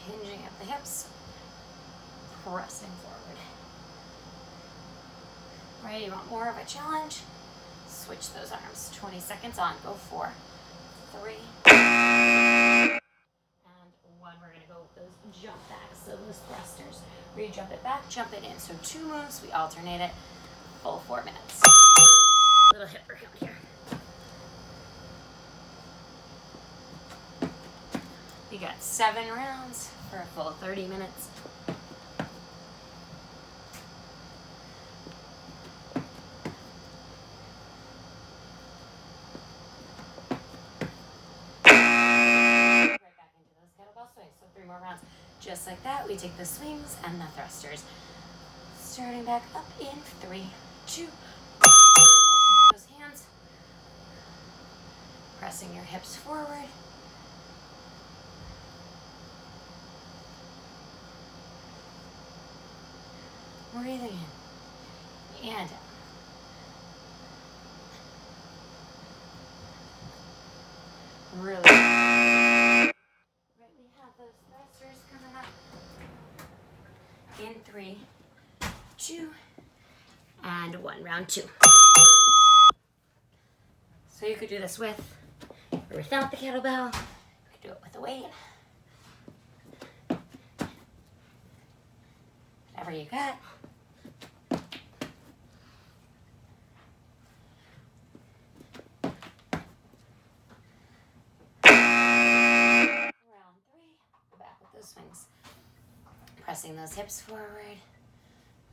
hinging at the hips, pressing forward. Right, you want more of a challenge? Switch those arms. 20 seconds on. Go 4, 3, and 1. We're going to go with those jump backs, so those thrusters. Where you jump it back, jump it in. So 2 moves, we alternate it. Full 4 minutes. Little hip workout here. You got 7 rounds for a full 30 minutes. So 3 more rounds. Just like that, we take the swings and the thrusters. Starting back up in 3, 2, 1. Open those hands. Pressing your hips forward. Breathing in and out. Really. Coming up in 3, 2, and 1. Round 2. So you could do this with or without the kettlebell. You could do it with a weight. Whatever you got. Swings. Pressing those hips forward.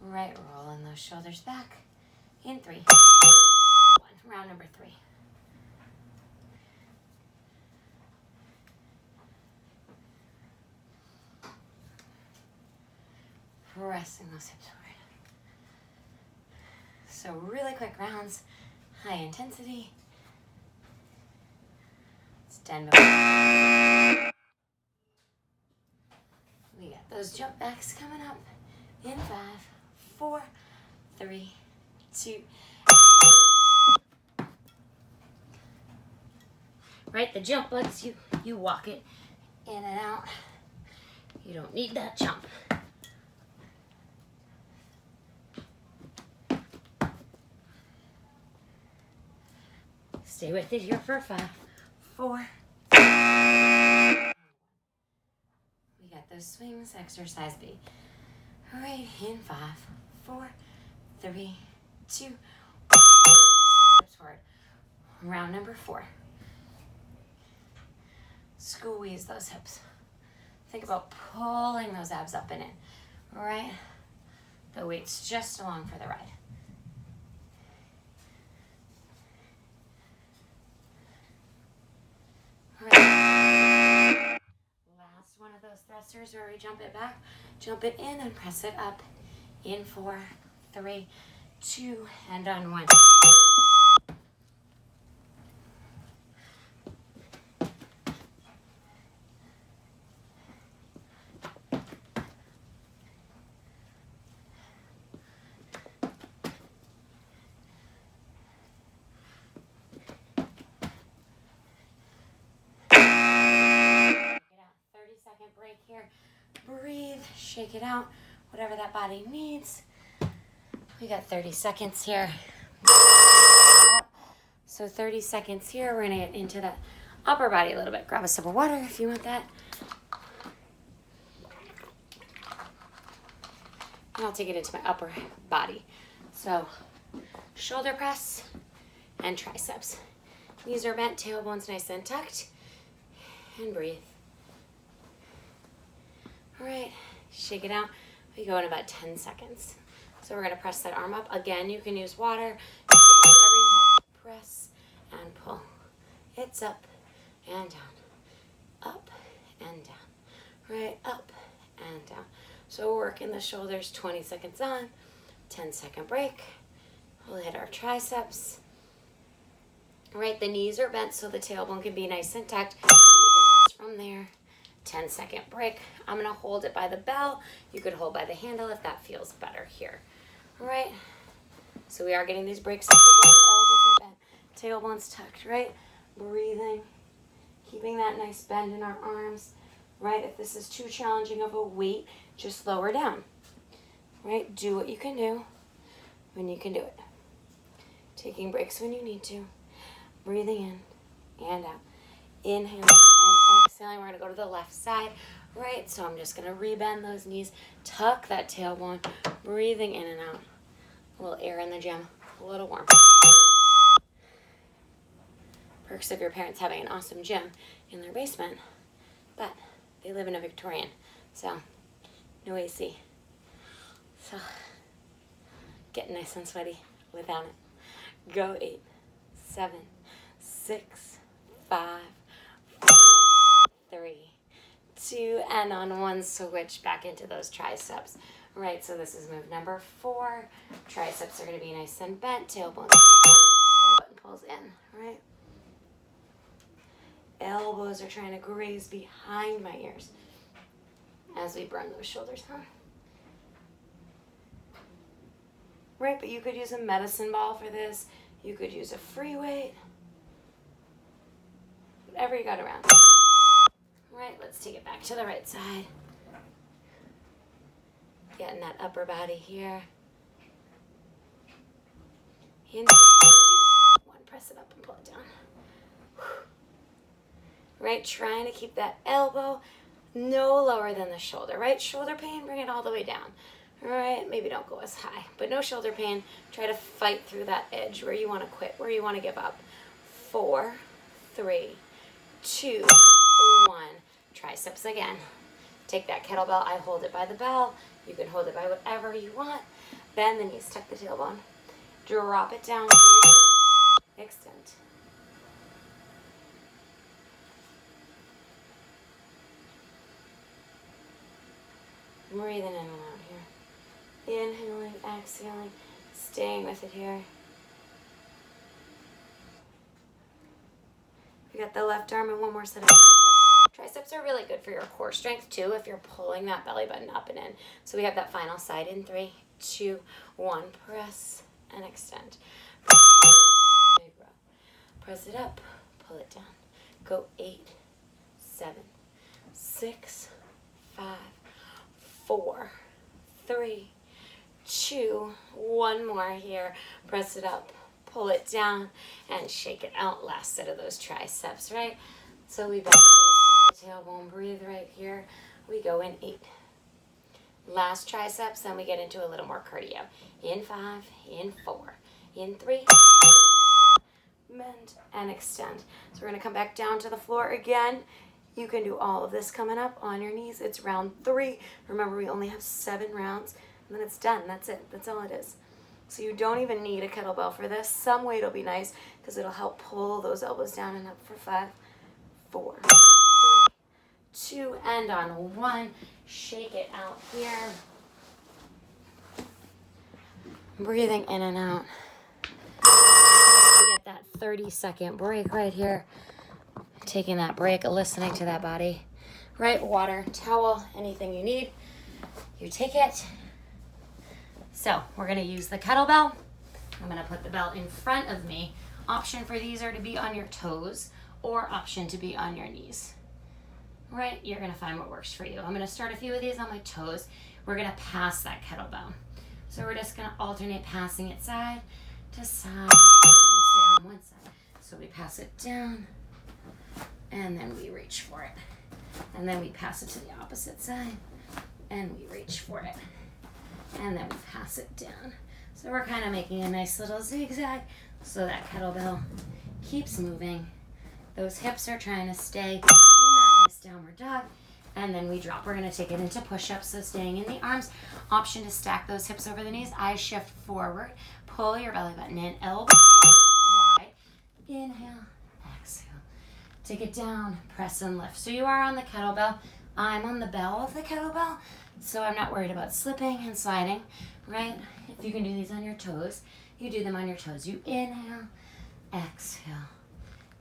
Right, rolling those shoulders back. In 3, 1. Round number 3. Pressing those hips forward. So really quick rounds, high intensity. It's 10 minutes. We got those jump backs coming up in 5, 4, 3, 2. Right, the jump lets you walk it in and out. You don't need that jump. Stay with it here for 5, 4. Those swings, exercise B. All right, in 5, 4, 3, 2. Steps forward. Round number 4. Squeeze those hips. Think about pulling those abs up and in. All right, the weight's just along for the ride. All right. One of those thrusters where we jump it back, jump it in and press it up in 4, 3, 2, and on 1. Break here. Breathe, shake it out, whatever that body needs. We got 30 seconds here. So 30 seconds here. We're gonna get into the upper body a little bit. Grab a sip of water if you want that. And I'll take it into my upper body. So shoulder press and triceps. Knees are bent, tailbone's nice and tucked. And breathe. All right, shake it out. We go in about 10 seconds. So we're gonna press that arm up. Again, you can use water. Press and pull. It's up and down, up and down, right, up and down. So we're working the shoulders, 20 seconds on, 10-second break. We'll hit our triceps. All right, the knees are bent so the tailbone can be nice and tucked. We can press from there. 10-second break. I'm gonna hold it by the bell. You could hold by the handle if that feels better here. All right, so we are getting these breaks. Elbows are bent, tailbone's tucked, right? Breathing, keeping that nice bend in our arms. right? If this is too challenging of a weight, just lower down, right? Do what you can do when you can do it. Taking breaks when you need to. Breathing in and out. Inhaling and exhaling. We're going to go to the left side, right? So I'm just going to rebend those knees. Tuck that tailbone. Breathing in and out. A little air in the gym. A little warm. Perks of your parents having an awesome gym in their basement, but they live in a Victorian, so no AC. So getting nice and sweaty without it. Go 8, 7, 6, 5, 4, 3, 2, and on one switch back into those triceps. Right, so this is move number 4. Triceps are going to be nice and bent. Tailbone pulls in, right? Elbows are trying to graze behind my ears as we burn those shoulders, huh? Right, but you could use a medicine ball for this. You could use a free weight. Whatever you got around. Right, let's take it back to the right side. Getting that upper body here. In 2, 1, press it up and pull it down. Right, trying to keep that elbow no lower than the shoulder, right? Shoulder pain, bring it all the way down. All right, maybe don't go as high, but no shoulder pain. Try to fight through that edge where you want to quit, where you want to give up. 4, 3, 2, 1. Triceps again. Take that kettlebell. I hold it by the bell. You can hold it by whatever you want. Bend the knees, tuck the tailbone. Drop it down. Extend. Breathing in and out here. Inhaling, exhaling, staying with it here. We got the left arm and one more set of triceps. Triceps are really good for your core strength too if you're pulling that belly button up and in. So we have that final side in 3, 2, 1. Press and extend. Big row. Press it up, pull it down. Go 8, 7, 6, 5, 4, 3, 2, 1 more here. Press it up, pull it down, and shake it out. Last set of those triceps, right? So we bend the tailbone, breathe right here. We go in 8. Last triceps, then we get into a little more cardio. In 5, in 4, in 3, bend and extend. So we're gonna come back down to the floor again. You can do all of this coming up on your knees. It's round 3. Remember, we only have 7 rounds, and then it's done. That's it. That's all it is. So you don't even need a kettlebell for this. Some weight will be nice because it'll help pull those elbows down and up for 5, 4, 3, 2, and on 1. Shake it out here. Breathing in and out. We get that 30-second break right here. Taking that break, listening to that body. Right, water, towel, anything you need. You take it. So we're gonna use the kettlebell. I'm gonna put the bell in front of me. Option for these are to be on your toes or option to be on your knees. Right, you're gonna find what works for you. I'm gonna start a few of these on my toes. We're gonna pass that kettlebell. So we're just gonna alternate passing it side to side. We're gonna stay on one side. So we pass it down, and then we reach for it. And then we pass it to the opposite side, and we reach for it. And then we pass it down. So we're kind of making a nice little zigzag so that kettlebell keeps moving. Those hips are trying to stay in that nice downward dog. And then we drop. We're going to take it into push-ups, so staying in the arms. Option to stack those hips over the knees. Eyes shift forward. Pull your belly button in. Elbow wide. Inhale. Exhale. Take it down. Press and lift. So you are on the kettlebell. I'm on the bell of the kettlebell. So I'm not worried about slipping and sliding, right? If you can do these on your toes, you do them on your toes. You inhale. Exhale.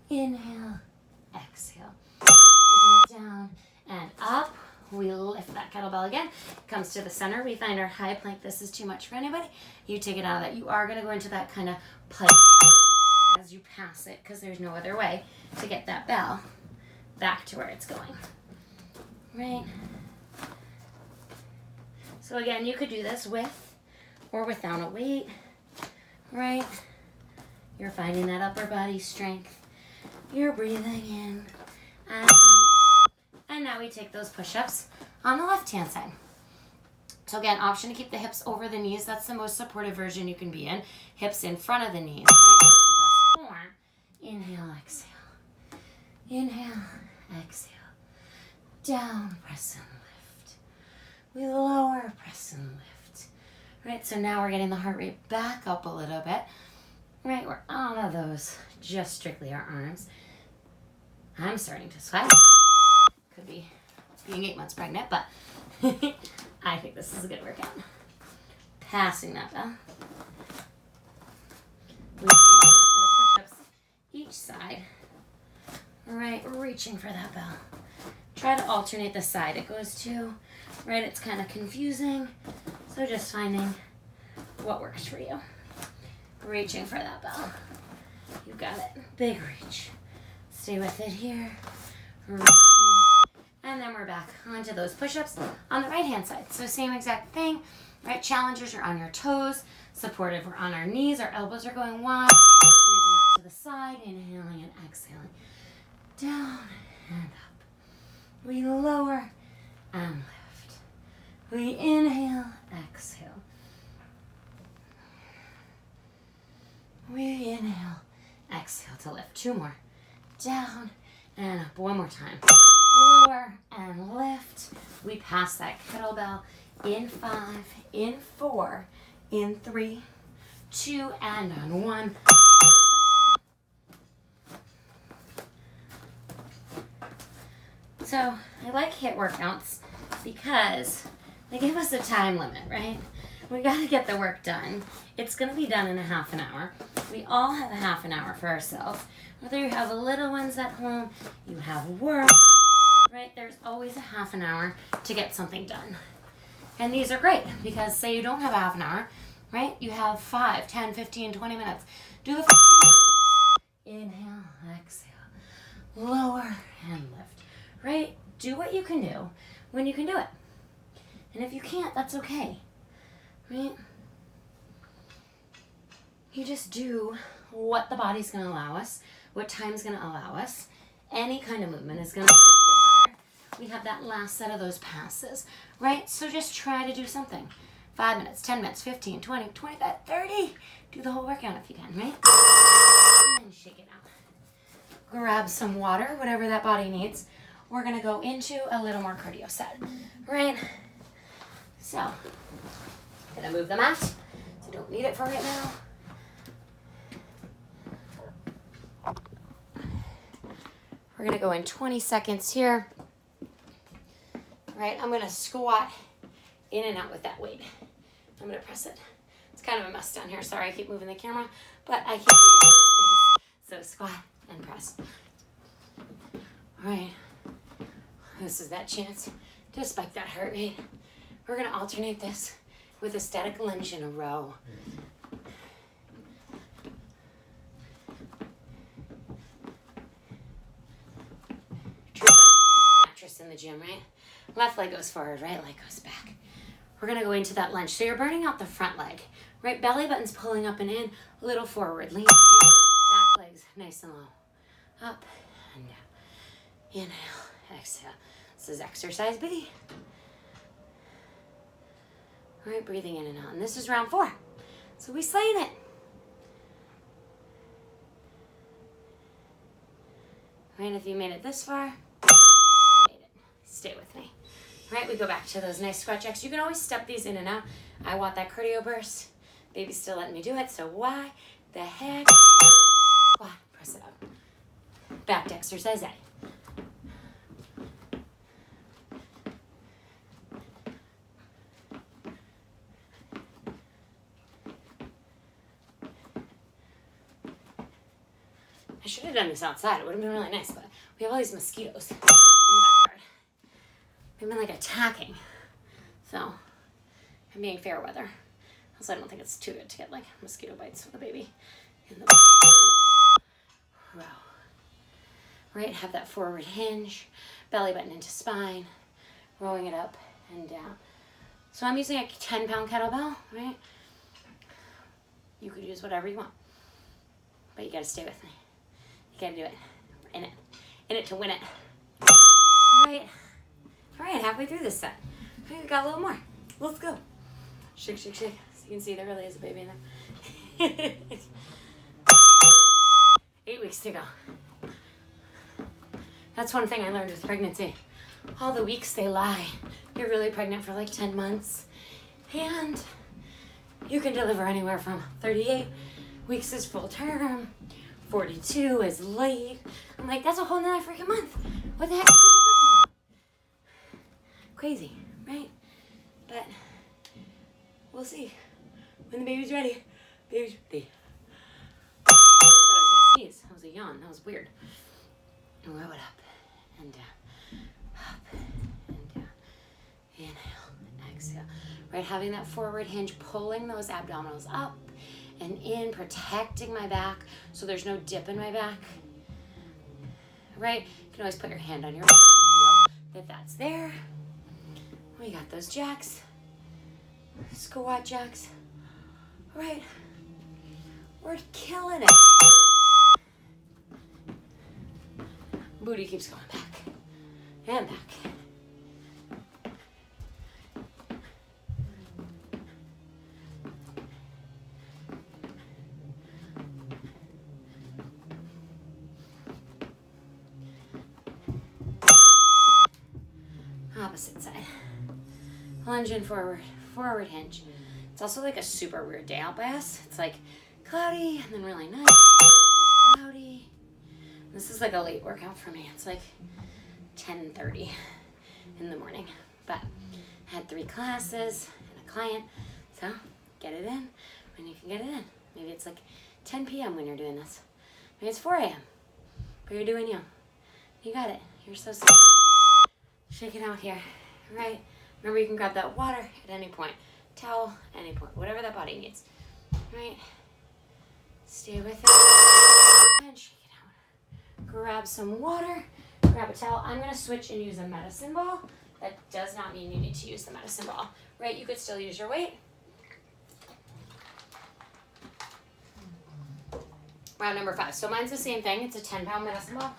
Inhale. Exhale. Taking it down. And up, we lift that kettlebell again. Comes to the center. We find our high plank. This is too much for anybody. You take it out of that. You are going to go into that kind of plank as you pass it because there's no other way to get that bell back to where it's going. right? So again, you could do this with or without a weight, right? You're finding that upper body strength. You're breathing in and out. And now we take those push-ups on the left-hand side. So again, option to keep the hips over the knees. That's the most supportive version you can be in. Hips in front of the knees. Right? That's the best form. Inhale, exhale. Inhale, exhale. Down, press and lift. We lower, press and lift. Right, so now we're getting the heart rate back up a little bit. Right, we're out of those, just strictly our arms. I'm starting to sweat. Could be being 8 months pregnant, but I think this is a good workout. Passing that bell. We have a set of push-ups each side. Right, reaching for that bell. Try to alternate the side it goes to. Right, it's kind of confusing. So just finding what works for you. Reaching for that bell. You got it. Big reach. Stay with it here. Reaching. And then we're back onto those push-ups on the right-hand side. So same exact thing. Right, challengers are on your toes. Supportive, we're on our knees. Our elbows are going wide. Raising up to the side. Inhaling and exhaling. Down and up. We lower and lift. We inhale, exhale. We inhale, exhale to lift. 2 more. Down and up. 1 more time. Lower and lift. We pass that kettlebell in 5, in 4, in 3, 2, and on 1. So I like HIIT workouts because they give us a time limit, right? We got to get the work done. It's going to be done in a half an hour. We all have a half an hour for ourselves. Whether you have little ones at home, you have work, right? There's always a half an hour to get something done. And these are great because say you don't have a half an hour, right? You have 5, 10, 15, 20 minutes. Do the first inhale, exhale, lower and lift, right? Do what you can do when you can do it. And if you can't, that's okay, right? You just do what the body's going to allow us, what time's going to allow us. Any kind of movement is going to make us feel better. We have that last set of those passes, right? So just try to do something. 5 minutes, 10 minutes, 15, 20, 25, 30. Do the whole workout if you can, right? And then shake it out. Grab some water, whatever that body needs. We're going to go into a little more cardio set, right? So, going to move the mat. So you don't need it for right now. We're going to go in 20 seconds here. Right, I'm going to squat in and out with that weight. I'm going to press it. It's kind of a mess down here. Sorry, I keep moving the camera, but I keep moving the space. So squat and press. All right. This is that chance to spike that heart rate. We're going to alternate this with a static lunge in a row. Mattress in the gym, right? Left leg goes forward, right leg goes back. We're going to go into that lunge. So you're burning out the front leg, right? Belly button's pulling up and in, a little forward. Lean back legs nice and low. Up and down. Inhale, exhale. This is exercise B. All right, breathing in and out. And this is round 4. So we slayed it. Right, if you made it this far, made it. Stay with me. Right, we go back to those nice squat jacks. You can always step these in and out. I want that cardio burst. Baby's still letting me do it, so why the heck? Squat, press it up. Back to exercise A. I should have done this outside. It would have been really nice, but we have all these mosquitoes in the backyard. They've been like attacking. So I'm being fair weather. Also, I don't think it's too good to get like mosquito bites with a baby in the row. Right, have that forward hinge, belly button into spine. rowing it up and down. So I'm using a 10-pound kettlebell, right? You could use whatever you want, but you gotta stay with me. You gotta do it. We're in it to win it. All right, halfway through this set. We got a little more. Let's go. Shake, shake, shake. So you can see there really is a baby in there. 8 weeks to go. That's one thing I learned with pregnancy. All the weeks they lie. You're really pregnant for like 10 months. And you can deliver anywhere from 38 weeks is full term, 42 is late. I'm like, that's a whole nother freaking month. What the heck are people talking about? Crazy, right? But we'll see. When the baby's ready, baby's ready. I thought I was gonna sneeze. That was a yawn. That was weird. And row it up and down. Up and down. Inhale, exhale. Right, having that forward hinge, pulling those abdominals up and in, protecting my back so there's no dip in my back. Right? You can always put your hand on your back and feel that that's there. We got those jacks. Squat jacks. All right. We're killing it. Booty keeps going back and back. Opposite side. Lunge in forward, forward hinge. It's also like a super weird day out by us. It's like cloudy and then really nice, cloudy. This is like a late workout for me. It's like 10:30 in the morning, but I had 3 classes and a client, so get it in when you can get it in. Maybe it's like 10 p.m. when you're doing this. Maybe it's 4 a.m., but you're doing you. You got it. You're so sick. Shake it out here, right? Remember, you can grab that water at any point. Towel, any point. Whatever that body needs, right? Stay with it and shake it out. Grab some water, grab a towel. I'm gonna switch and use a medicine ball. That does not mean you need to use the medicine ball, right? You could still use your weight. Round number 5. So mine's the same thing. It's a 10-pound medicine ball.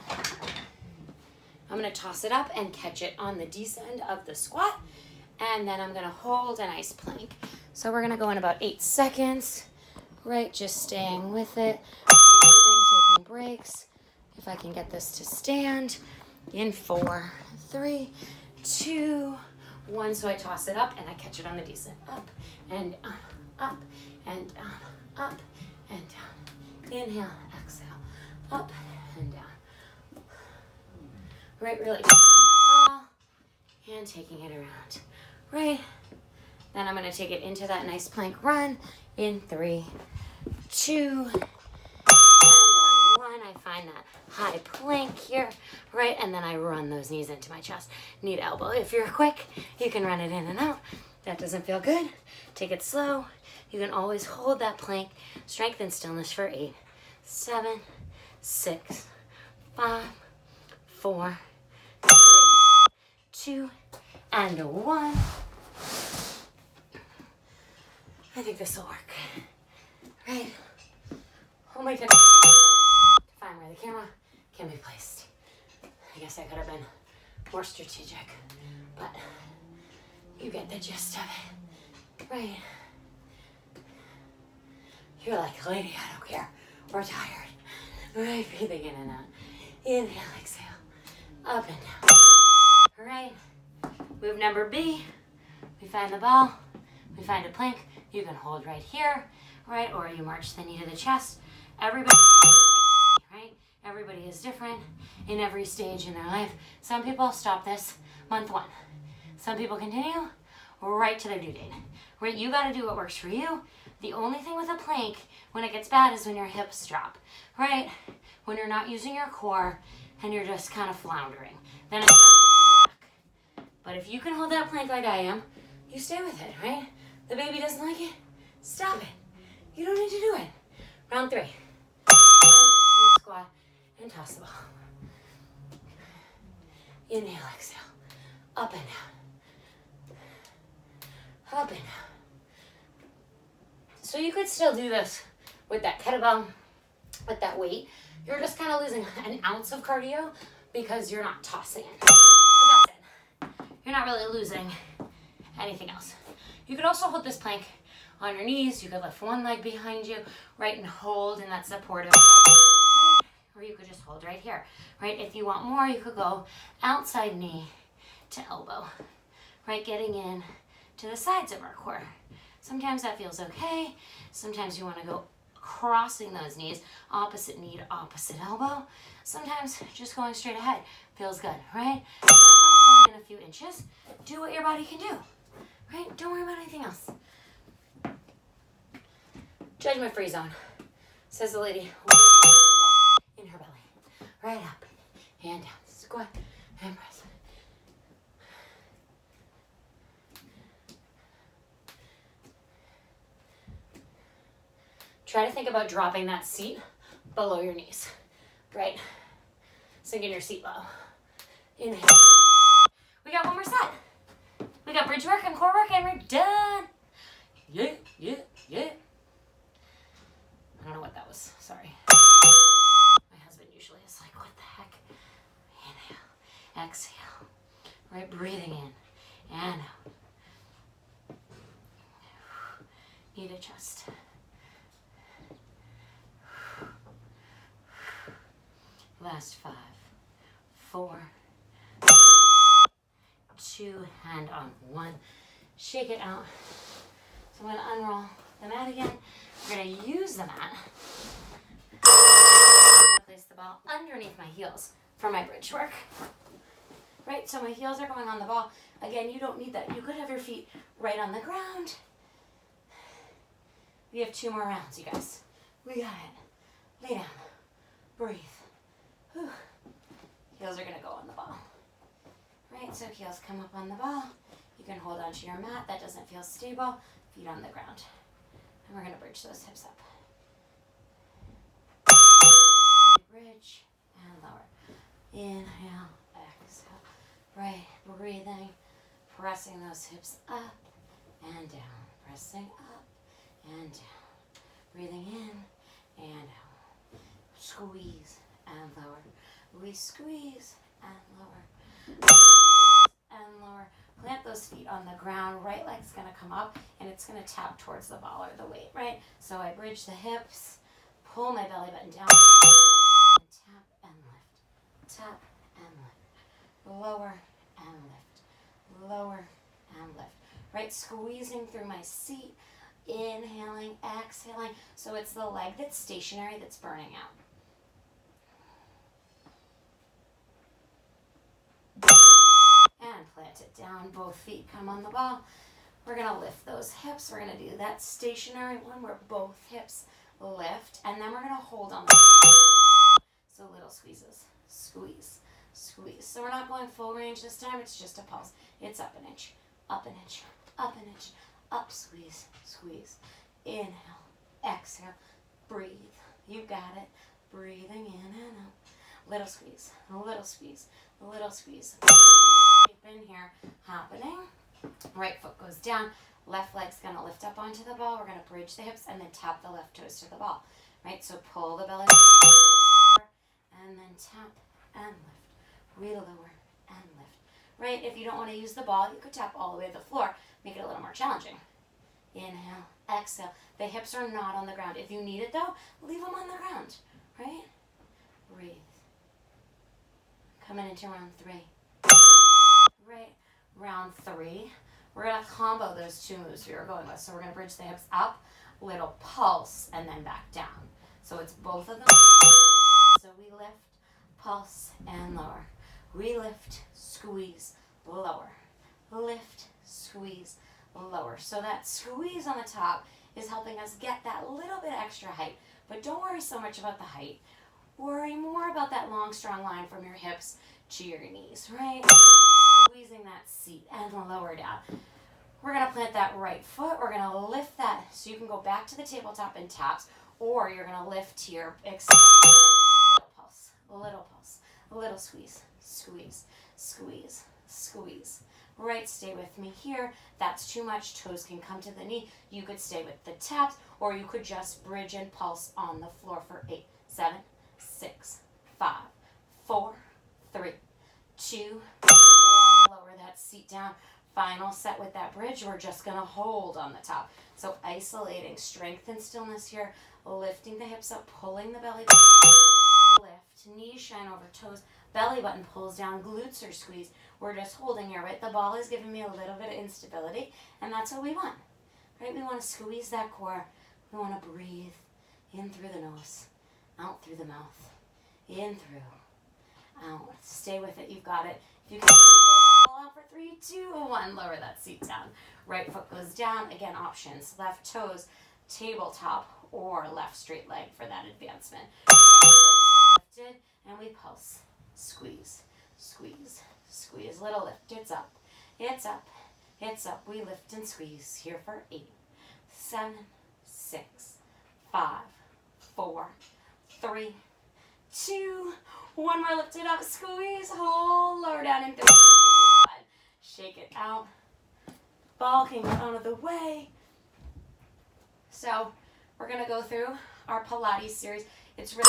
I'm gonna toss it up and catch it on the descend of the squat. And then I'm gonna hold a nice plank. So we're gonna go in about 8 seconds, right? Just staying with it, breathing, taking breaks. If I can get this to stand in 4, 3, 2, 1. So I toss it up and I catch it on the descent. Up and up and up and down. Inhale, exhale, up and down. Right, really ball and taking it around. Right. Then I'm gonna take it into that nice plank run in 3, 2, and on 1. I find that high plank here, right? And then I run those knees into my chest, knee to elbow. If you're quick, you can run it in and out. That doesn't feel good. Take it slow. You can always hold that plank. Strength and stillness for 8, 7, 6, 5, 4, 3, 2, and 1. I think this will work. Right? Oh my goodness. To find where the camera can be placed. I guess I could have been more strategic, but you get the gist of it. Right? You're like, lady, I don't care. We're tired. Right? Breathing in and out. Inhale, exhale. Up and down. All right. Move number B. We find the ball. We find a plank. You can hold right here, right? Or you march the knee to the chest. Everybody is different, right? Everybody is different in every stage in their life. Some people stop this month 1. Some people continue right to their due date. Right? You got to do what works for you. The only thing with a plank when it gets bad is when your hips drop, right? When you're not using your core and you're just kind of floundering. Then it's back. But if you can hold that plank like I am, you stay with it, right? The baby doesn't like it, stop it. You don't need to do it. Round 3. Squat and toss the ball. Inhale, exhale. Up and down. up and down. So you could still do this with that kettlebell, with that weight. You're just kind of losing an ounce of cardio because you're not tossing it. But that's it. You're not really losing anything else. You could also hold this plank on your knees. You could lift one leg behind you, right, and hold in that supportive hold. Or you could just hold right here, right? If you want more, you could go outside knee to elbow, right? Getting in to the sides of our core. Sometimes that feels okay. Sometimes you want to go crossing those knees, opposite knee to opposite elbow. Sometimes just going straight ahead feels good, right? Going in a few inches, do what your body can do, right? Don't worry about anything else. Judgment-free zone, says the lady in her belly. Right up and down, squat and press. Try to think about dropping that seat below your knees, right? Sinking your seat low. Inhale. We got one more set. We got bridge work and core work and we're done. Yeah, yeah, yeah. I don't know what that was, sorry. My husband usually is like, what the heck? Inhale, exhale, right, breathing in and out. Need a chest. Last 5, 4, 2, hand on 1. Shake it out. So I'm going to unroll the mat again. We're going to use the mat. Place the ball underneath my heels for my bridge work. Right, so my heels are going on the ball. Again, you don't need that. You could have your feet right on the ground. We have 2 more rounds, you guys. We got it. Lay down. Breathe. Whew. Heels are going to go on the ball. Right, so heels come up on the ball. You can hold onto your mat. That doesn't feel stable. Feet on the ground. And we're going to bridge those hips up. Bridge and lower. Inhale, exhale. Right, breathing. Pressing those hips up and down. Pressing up and down. Breathing in and out. Squeeze and lower. We squeeze and lower. And lower. Plant those feet on the ground. Right leg's going to come up and it's going to tap towards the ball or the weight, right? So I bridge the hips, pull my belly button down, and tap and lift. Tap and lift. Lower and lift. Lower and lift. Right? Squeezing through my seat. Inhaling, exhaling. So it's the leg that's stationary that's burning out. And plant it down. Both feet come on the ball. We're going to lift those hips. We're going to do that stationary one where both hips lift. And then we're going to hold on. So little squeezes. Squeeze. Squeeze. So we're not going full range this time. It's just a pulse. It's up an inch. Up an inch. Up an inch. Up, squeeze. Squeeze. Inhale. Exhale. Breathe. You got it. Breathing in and out. Little squeeze. A little squeeze. A little squeeze. In here happening. Right foot goes down. Left leg's going to lift up onto the ball. We're going to bridge the hips and then tap the left toes to the ball. Right? So pull the belly and then tap and lift. Relower and lift. Right? If you don't want to use the ball, you could tap all the way to the floor. Make it a little more challenging. Inhale. Exhale. The hips are not on the ground. If you need it though, leave them on the ground. Right? Breathe. Coming into round 3. Right, round 3. We're going to combo those 2 moves we were going with. So we're going to bridge the hips up, little pulse, and then back down. So it's both of them. So we lift, pulse, and lower. We lift, squeeze, lower. Lift, squeeze, lower. So that squeeze on the top is helping us get that little bit extra height. But don't worry so much about the height. Worry more about that long, strong line from your hips to your knees, right? Squeezing that seat and lower down. We're going to plant that right foot. We're going to lift that so you can go back to the tabletop in taps, or you're going to lift to your extended little pulse, a little squeeze, squeeze, squeeze, squeeze. right? Stay with me here. That's too much. Toes can come to the knee. You could stay with the taps, or you could just bridge and pulse on the floor for 8, 7, 6, 5, 4, 3, 2, 1. Lower that seat down. Final set with that bridge. We're just going to hold on the top. So isolating strength and stillness here. Lifting the hips up, pulling the belly button. Lift, knees shine over toes. Belly button pulls down, glutes are squeezed. We're just holding here, right? The ball is giving me a little bit of instability, and that's what we want, right? We want to squeeze that core. We want to breathe in through the nose, out through the mouth, in through, out. Stay with it. You've got it. If you can pull out for 3, 2, 1, lower that seat down. Right foot goes down. Again, options. Left toes, tabletop, or left straight leg for that advancement. Right hips are lifted, and we pulse. Squeeze, squeeze, squeeze. Little lift. It's up. It's up. It's up. We lift and squeeze here for 8, 7, 6, 5, 4, 3, 2, 1 more. Lift it up. Squeeze. Hold. Lower down in 3, 2, 1. Shake it out. Ball can get out of the way. So we're going to go through our Pilates series. It's really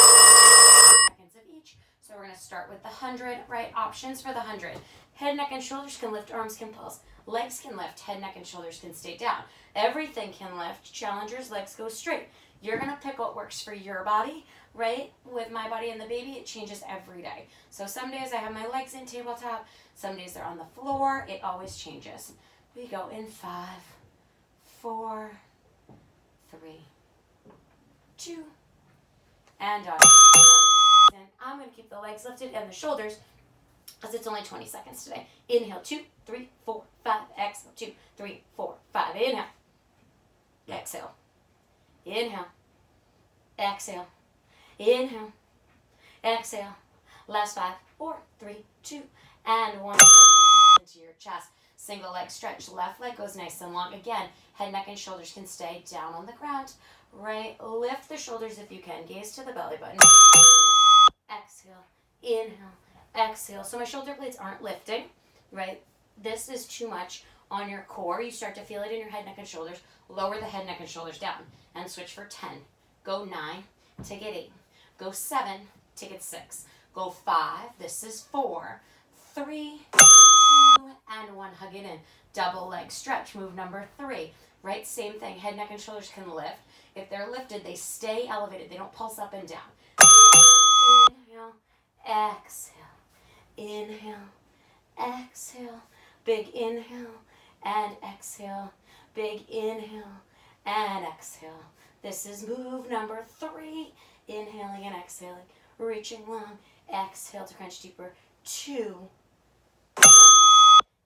seconds of each. So we're going to start with the 100, right? Options for the 100. Head, neck, and shoulders can lift, arms can pulse. Legs can lift, head, neck, and shoulders can stay down. Everything can lift. Challengers, legs go straight. You're going to pick what works for your body, right? With my body and the baby, it changes every day. So some days I have my legs in tabletop. Some days they're on the floor. It always changes. We go in 5, 4, 3, 2, and on. And I'm going to keep the legs lifted and the shoulders because it's only 20 seconds today. Inhale, 2, 3, 4, 5. Exhale, 2, 3, 4, 5. Inhale. Exhale. Inhale. Exhale. Inhale. Exhale. Last 5, 4, 3, 2, and 1. Into your chest. Single leg stretch. Left leg goes nice and long. Again, head, neck, and shoulders can stay down on the ground. Right? Lift the shoulders if you can. Gaze to the belly button. Exhale. Inhale. Exhale. So my shoulder blades aren't lifting. Right? This is too much on your core. You start to feel it in your head, neck, and shoulders. Lower the head, neck, and shoulders down. And switch for 10. Go 9. Take it 8. Go 7. Take it 6. Go 5. This is 4. 3, 2, and 1. Hug it in. Double leg stretch. Move number 3. Right? Same thing. Head, neck, and shoulders can lift. If they're lifted, they stay elevated. They don't pulse up and down. Inhale. Exhale. Inhale. Exhale. Big inhale and exhale. Big inhale and exhale. This is move number 3. Inhaling and exhaling. Reaching long. Exhale to crunch deeper. 2.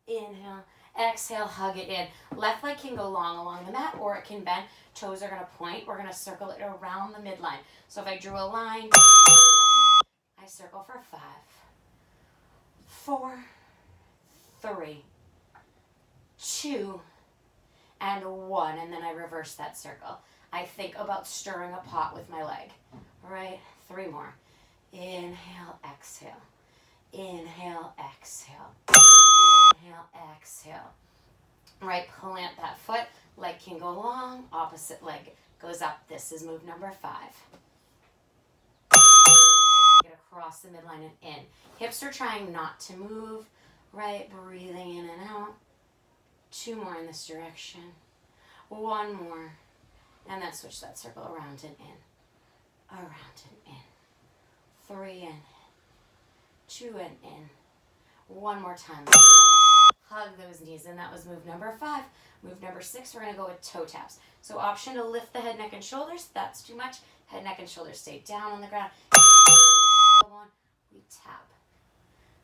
Inhale. Exhale, hug it in. Left leg can go long along the mat or it can bend. Toes are going to point. We're going to circle it around the midline. So if I drew a line, I circle for 5, 4, 3, 2, and 1. And then I reverse that circle. I think about stirring a pot with my leg. All right, 3 more. Inhale, exhale. Inhale, exhale. Inhale, exhale. Right, plant that foot. Leg can go long. Opposite leg goes up. This is move number 5. Take it across the midline and in. Hips are trying not to move. Right, breathing in and out. 2 more in this direction. 1 more. And then switch that circle around and in. Around and in. 3 and in. 2 and in. 1 more time. Hug those knees, and that was move number 5. Move number 6, we're going to go with toe taps. So option to lift the head, neck, and shoulders. That's too much. Head, neck, and shoulders stay down on the ground. We tap.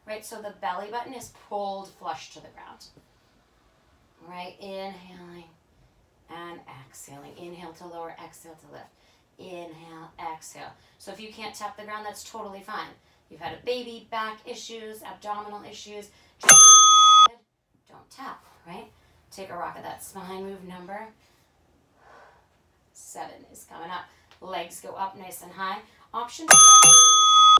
Right, so the belly button is pulled flush to the ground. Right, inhaling and exhaling. Inhale to lower, exhale to lift. Inhale, exhale. So if you can't tap the ground, that's totally fine. You've had a baby, back issues, abdominal issues. Don't tap, right? Take a rock of that spine. Move number 7 is coming up. Legs go up nice and high. Option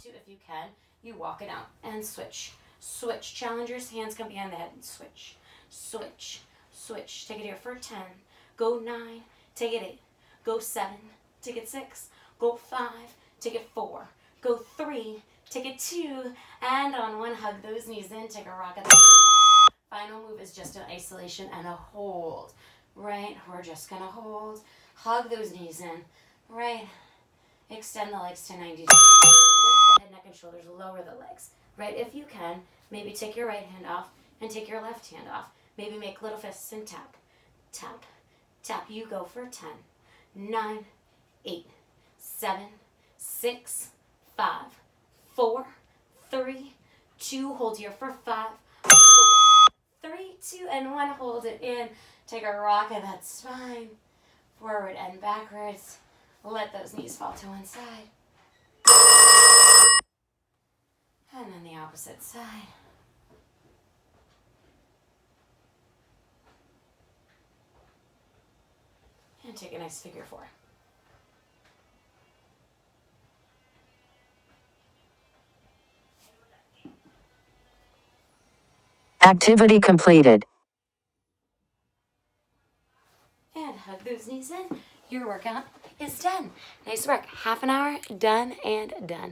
if you can, you walk it out and switch. Switch. Challengers, hands come behind the head and switch. switch, switch. Take it here for 10. Go 9, take it 8. Go 7, take it 6. Go 5, take it 4. Go 3, take it 2. And on 1, hug those knees in, take a rock at the final move is just an isolation and a hold. Right, we're just gonna hold. Hug those knees in. Right, extend the legs to 90 degrees. Lift the head, neck, and shoulders, lower the legs. Right, if you can, maybe take your right hand off and take your left hand off. Maybe make little fists and tap, tap, tap. You go for 10, 9, 8, 7, 6, 5, 4, 3, 2. Hold here for 5, 4, 3, 2, and 1. Hold it in. Take a rock of that spine, forward and backwards. Let those knees fall to one side. And then the opposite side. And take a nice figure 4. Activity completed. And hug those knees in. Your workout is done. Nice work. Half an hour, done and done.